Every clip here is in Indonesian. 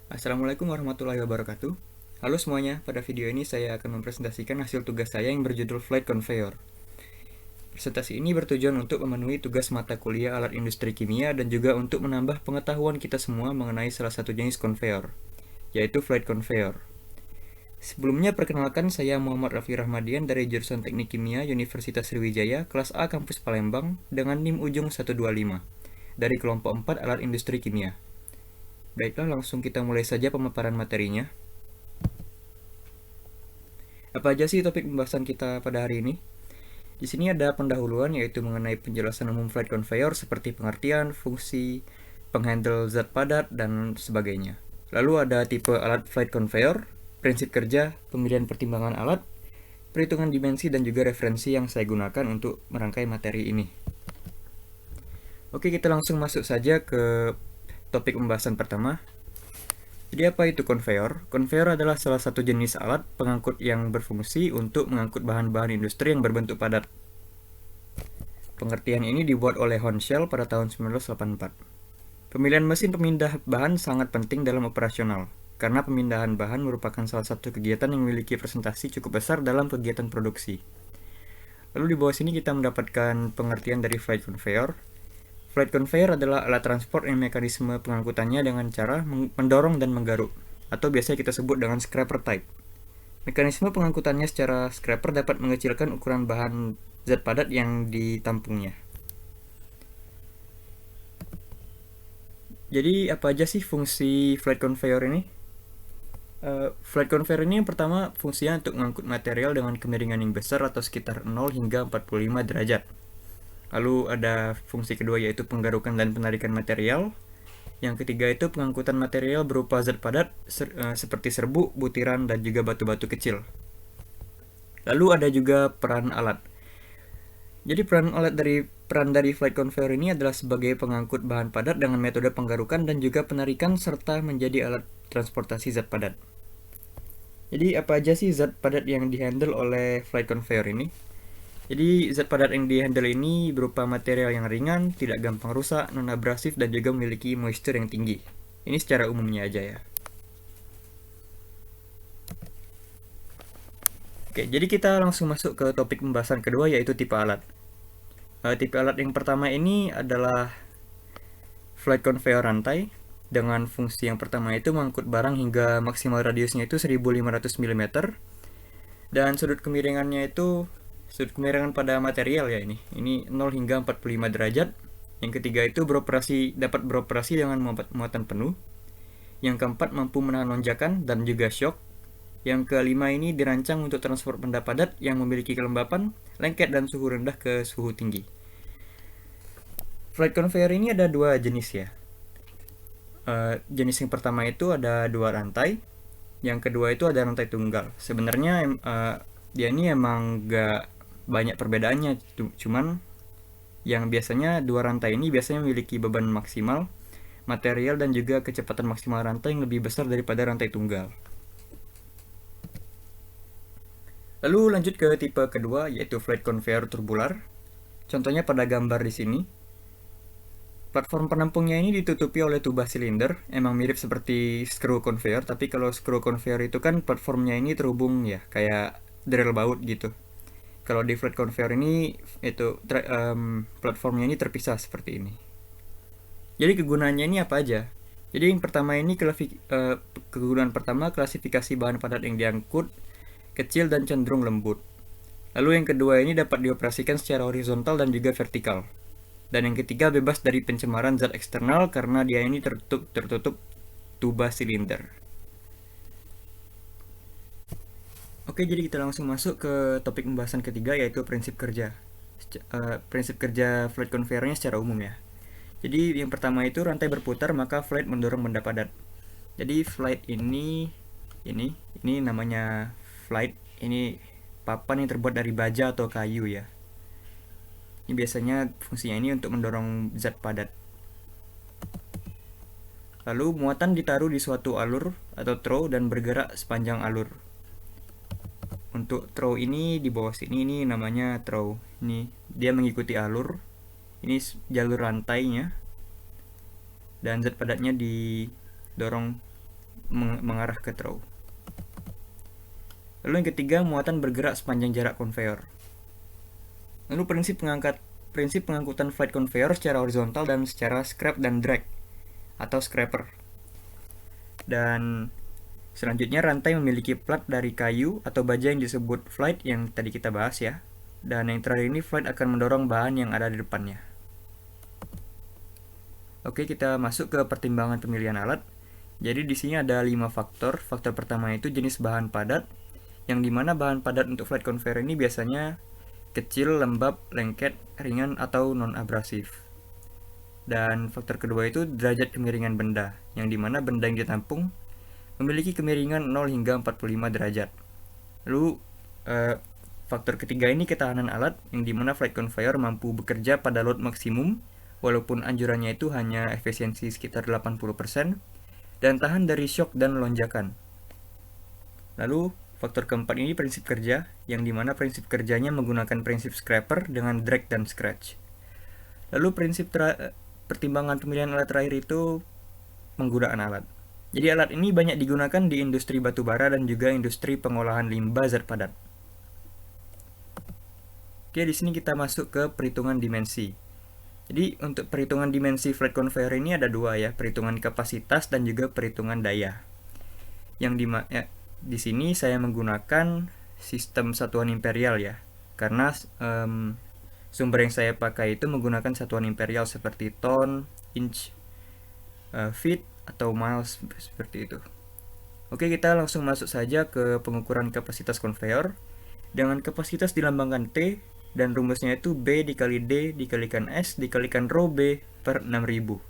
Assalamualaikum warahmatullahi wabarakatuh. Halo semuanya, pada video ini saya akan mempresentasikan hasil tugas saya yang berjudul Flight Conveyor. Presentasi ini bertujuan untuk memenuhi tugas mata kuliah alat industri kimia dan juga untuk menambah pengetahuan kita semua mengenai salah satu jenis conveyor, yaitu Flight Conveyor. Sebelumnya perkenalkan, saya Muhammad Raffi Rahmadian dari jurusan Teknik Kimia Universitas Sriwijaya, kelas A Kampus Palembang, dengan NIM ujung 125, dari kelompok 4 alat industri kimia. Baiklah, langsung kita mulai saja pemaparan materinya. Apa aja sih topik pembahasan kita pada hari ini? Di sini ada pendahuluan, yaitu mengenai penjelasan umum flight conveyor seperti pengertian, fungsi, penghandle zat padat, dan sebagainya. Lalu ada tipe alat flight conveyor, prinsip kerja, pemilihan pertimbangan alat, perhitungan dimensi, dan juga referensi yang saya gunakan untuk merangkai materi ini. Oke, kita langsung masuk saja ke topik pembahasan pertama. Jadi apa itu conveyor? Conveyor adalah salah satu jenis alat pengangkut yang berfungsi untuk mengangkut bahan-bahan industri yang berbentuk padat. Pengertian ini dibuat oleh Honshell pada tahun 1984. Pemilihan mesin pemindah bahan sangat penting dalam operasional, karena pemindahan bahan merupakan salah satu kegiatan yang memiliki presentasi cukup besar dalam kegiatan produksi. Lalu di bawah sini kita mendapatkan pengertian dari flight conveyor. Flight conveyor adalah alat transport yang mekanisme pengangkutannya dengan cara mendorong dan menggaruk, atau biasa kita sebut dengan scraper type. Mekanisme pengangkutannya secara scraper dapat mengecilkan ukuran bahan zat padat yang ditampungnya. Jadi apa aja sih fungsi flight conveyor ini? Flight conveyor ini yang pertama fungsinya untuk mengangkut material dengan kemiringan yang besar atau sekitar 0 hingga 45 derajat. Lalu ada fungsi kedua, yaitu penggarukan dan penarikan material. Yang ketiga itu pengangkutan material berupa zat padat seperti serbuk, butiran, dan juga batu-batu kecil. Lalu ada juga peran alat. Jadi peran dari flight conveyor ini adalah sebagai pengangkut bahan padat dengan metode penggarukan dan juga penarikan serta menjadi alat transportasi zat padat. Jadi apa aja sih zat padat yang dihandle oleh flight conveyor ini? Jadi zat padat yang dihandle ini berupa material yang ringan, tidak gampang rusak, non-abrasif, dan juga memiliki moisture yang tinggi. Ini secara umumnya aja ya. Oke, jadi kita langsung masuk ke topik pembahasan kedua, yaitu tipe alat. Tipe alat yang pertama ini adalah flight conveyor rantai, dengan fungsi yang pertama itu mengangkut barang hingga maksimal radiusnya itu 1500 mm, dan sudut kemiringannya itu sudut kemiringan pada material ya, ini 0 hingga 45 derajat. Yang ketiga itu dapat beroperasi dengan muatan penuh. Yang keempat mampu menahan lonjakan dan juga shock. Yang kelima ini dirancang untuk transport benda padat yang memiliki kelembapan, lengket, dan suhu rendah ke suhu tinggi. Flight conveyor ini ada dua jenis ya. Jenis yang pertama itu ada dua rantai, yang kedua itu ada rantai tunggal. Sebenarnya dia ini emang gak banyak perbedaannya, cuman yang biasanya dua rantai ini biasanya memiliki beban maksimal, material, dan juga kecepatan maksimal rantai yang lebih besar daripada rantai tunggal. Lalu lanjut ke tipe kedua, yaitu flight conveyor turbular. Contohnya pada gambar di sini. Platform penampungnya ini ditutupi oleh tuba silinder, emang mirip seperti screw conveyor, tapi kalau screw conveyor itu kan platformnya ini terhubung ya, kayak drill baut gitu. Kalau di flight conveyor ini itu platformnya ini terpisah seperti ini. Jadi kegunaannya ini apa aja? Jadi yang pertama ini kegunaan pertama, klasifikasi bahan padat yang diangkut, kecil dan cenderung lembut. Lalu yang kedua ini dapat dioperasikan secara horizontal dan juga vertikal. Dan yang ketiga bebas dari pencemaran zat eksternal karena dia ini tertutup tuba silinder. Oke, jadi kita langsung masuk ke topik pembahasan ketiga, yaitu prinsip kerja. Prinsip kerja flight conveyornya secara umum ya. Jadi yang pertama itu rantai berputar maka flight mendorong benda padat. Jadi flight ini namanya flight, ini papan yang terbuat dari baja atau kayu ya. Ini biasanya fungsinya ini untuk mendorong zat padat. Lalu muatan ditaruh di suatu alur atau trough dan bergerak sepanjang alur. Untuk trough ini di bawah sini ini namanya trough. Ini dia mengikuti alur. Ini jalur rantainya. Dan zat padatnya didorong mengarah ke throw. Lalu yang ketiga, muatan bergerak sepanjang jarak konveyor. Lalu prinsip pengangkutan flight conveyor secara horizontal dan secara scrap dan drag atau scraper. Dan selanjutnya, rantai memiliki plat dari kayu atau baja yang disebut flight yang tadi kita bahas ya. Dan yang terakhir ini, flight akan mendorong bahan yang ada di depannya. Oke, kita masuk ke pertimbangan pemilihan alat. Jadi di sini ada 5 faktor. Faktor pertama itu jenis bahan padat, yang dimana bahan padat untuk flight conveyor ini biasanya kecil, lembab, lengket, ringan, atau non-abrasif. Dan faktor kedua itu derajat kemiringan benda, yang dimana benda yang ditampung memiliki kemiringan 0 hingga 45 derajat. Lalu faktor ketiga ini ketahanan alat, yang dimana flight conveyor mampu bekerja pada load maksimum, walaupun anjurannya itu hanya efisiensi sekitar 80%, dan tahan dari shock dan lonjakan. Lalu faktor keempat ini prinsip kerja, yang dimana prinsip kerjanya menggunakan prinsip scraper dengan drag dan scratch. Lalu pertimbangan pemilihan alat terakhir itu penggunaan alat. Jadi alat ini banyak digunakan di industri batubara dan juga industri pengolahan limbah zat padat. Oke, di sini kita masuk ke perhitungan dimensi. Jadi untuk perhitungan dimensi flight conveyor ini ada dua ya, perhitungan kapasitas dan juga perhitungan daya. Di sini saya menggunakan sistem satuan imperial ya, karena sumber yang saya pakai itu menggunakan satuan imperial seperti ton, inch, feet, atau miles seperti itu. Oke, kita langsung masuk saja ke pengukuran kapasitas konveyor dengan kapasitas dilambangkan T dan rumusnya itu B dikali D dikalikan S dikalikan rho B per 6000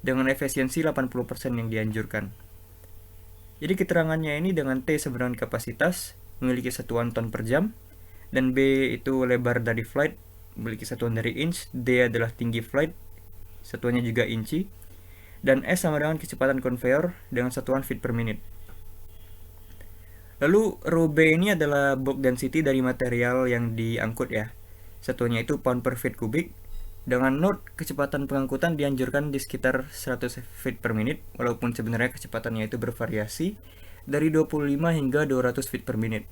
dengan efisiensi 80% yang dianjurkan. Jadi keterangannya ini dengan T sebenarnya kapasitas memiliki satuan ton per jam, dan B itu lebar dari flight memiliki satuan dari inch, D adalah tinggi flight satuannya juga inci, dan S sama dengan kecepatan konveyor dengan satuan feet per minute. Lalu rho B ini adalah bulk density dari material yang diangkut ya, satuannya itu pound per feet kubik. Dengan note kecepatan pengangkutan dianjurkan di sekitar 100 feet per minute, walaupun sebenarnya kecepatannya itu bervariasi dari 25 hingga 200 feet per minute.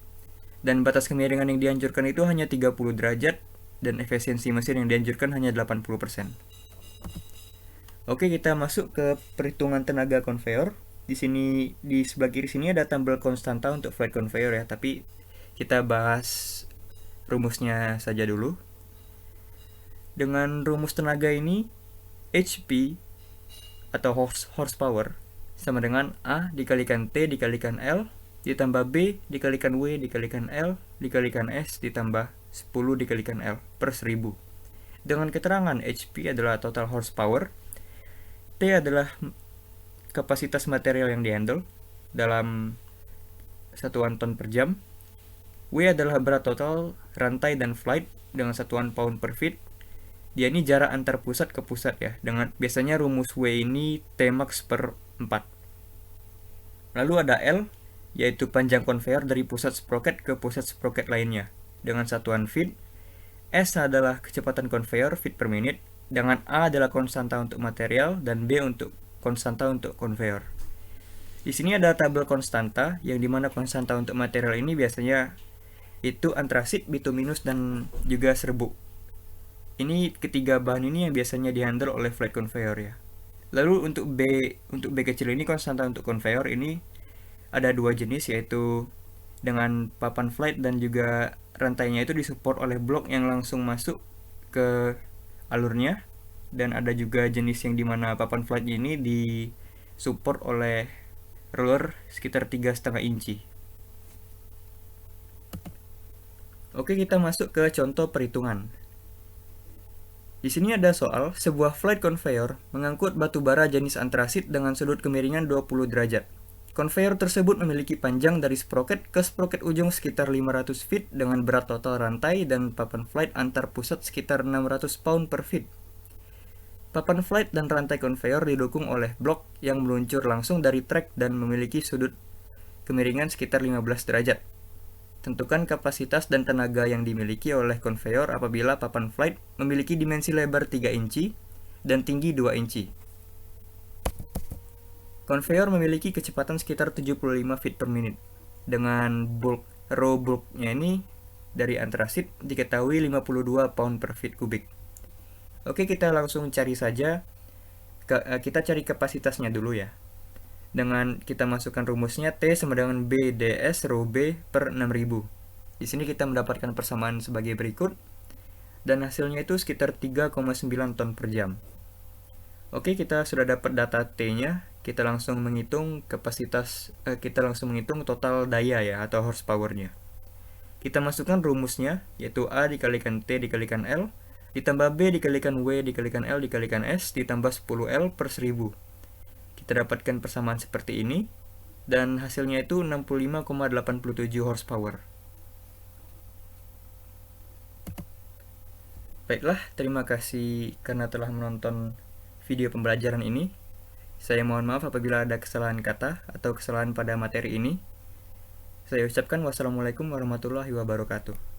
Dan batas kemiringan yang dianjurkan itu hanya 30 derajat dan efisiensi mesin yang dianjurkan hanya 80%. Oke, kita masuk ke perhitungan tenaga konveyor. Di sini di sebelah kiri sini ada tabel konstanta untuk flight conveyor ya, tapi kita bahas rumusnya saja dulu. Dengan rumus tenaga ini, HP atau horsepower sama dengan A dikalikan T dikalikan L ditambah B dikalikan W dikalikan L dikalikan S ditambah 10 dikalikan L per 1000. Dengan keterangan HP adalah total horsepower, T adalah kapasitas material yang dihandle dalam satuan ton per jam, W adalah berat total rantai dan flight dengan satuan pound per feet. Dia ini jarak antar pusat ke pusat ya, dengan biasanya rumus W ini T max per 4. Lalu ada L, yaitu panjang konveyor dari pusat sprocket ke pusat sprocket lainnya dengan satuan feet. S adalah kecepatan konveyor feet per minute, dengan A adalah konstanta untuk material dan B untuk konstanta untuk konveyor. Di sini ada tabel konstanta, yang dimana konstanta untuk material ini biasanya itu antrasit, bituminus, dan juga serbuk. Ini ketiga bahan ini yang biasanya dihandle oleh flight conveyor ya. Lalu untuk B kecil ini, konstanta untuk konveyor ini ada dua jenis, yaitu dengan papan flight dan juga rantainya itu disupport oleh blok yang langsung masuk ke alurnya, dan ada juga jenis yang dimana papan flight ini disupport oleh roller sekitar 3,5 inci. Oke, kita masuk ke contoh perhitungan. Di sini ada soal, sebuah flight conveyor mengangkut batu bara jenis antrasit dengan sudut kemiringan 20 derajat. Conveyor tersebut memiliki panjang dari sprocket ke sprocket ujung sekitar 500 feet dengan berat total rantai dan papan flight antar pusat sekitar 600 pound per feet. Papan flight dan rantai conveyor didukung oleh blok yang meluncur langsung dari track dan memiliki sudut kemiringan sekitar 15 derajat. Tentukan kapasitas dan tenaga yang dimiliki oleh konveyor apabila papan flight memiliki dimensi lebar 3 inci dan tinggi 2 inci. Konveyor memiliki kecepatan sekitar 75 feet per minute. Dengan raw bulknya ini dari antrasit diketahui 52 pound per feet kubik. Oke, kita langsung cari saja. Kita cari kapasitasnya dulu ya. Dengan kita masukkan rumusnya T sama dengan B ds rho B per 6000. Di sini kita mendapatkan persamaan sebagai berikut. Dan hasilnya itu sekitar 3,9 ton per jam. Oke, kita sudah dapat data T-nya. Kita langsung menghitung total daya ya, atau horsepower-nya. Kita masukkan rumusnya, yaitu A dikalikan T dikalikan L, ditambah B dikalikan W dikalikan L dikalikan S, ditambah 10L per 1000. Kita dapatkan persamaan seperti ini, dan hasilnya itu 65,87 horsepower. Baiklah, terima kasih karena telah menonton video pembelajaran ini. Saya mohon maaf apabila ada kesalahan kata atau kesalahan pada materi ini. Saya ucapkan wassalamualaikum warahmatullahi wabarakatuh.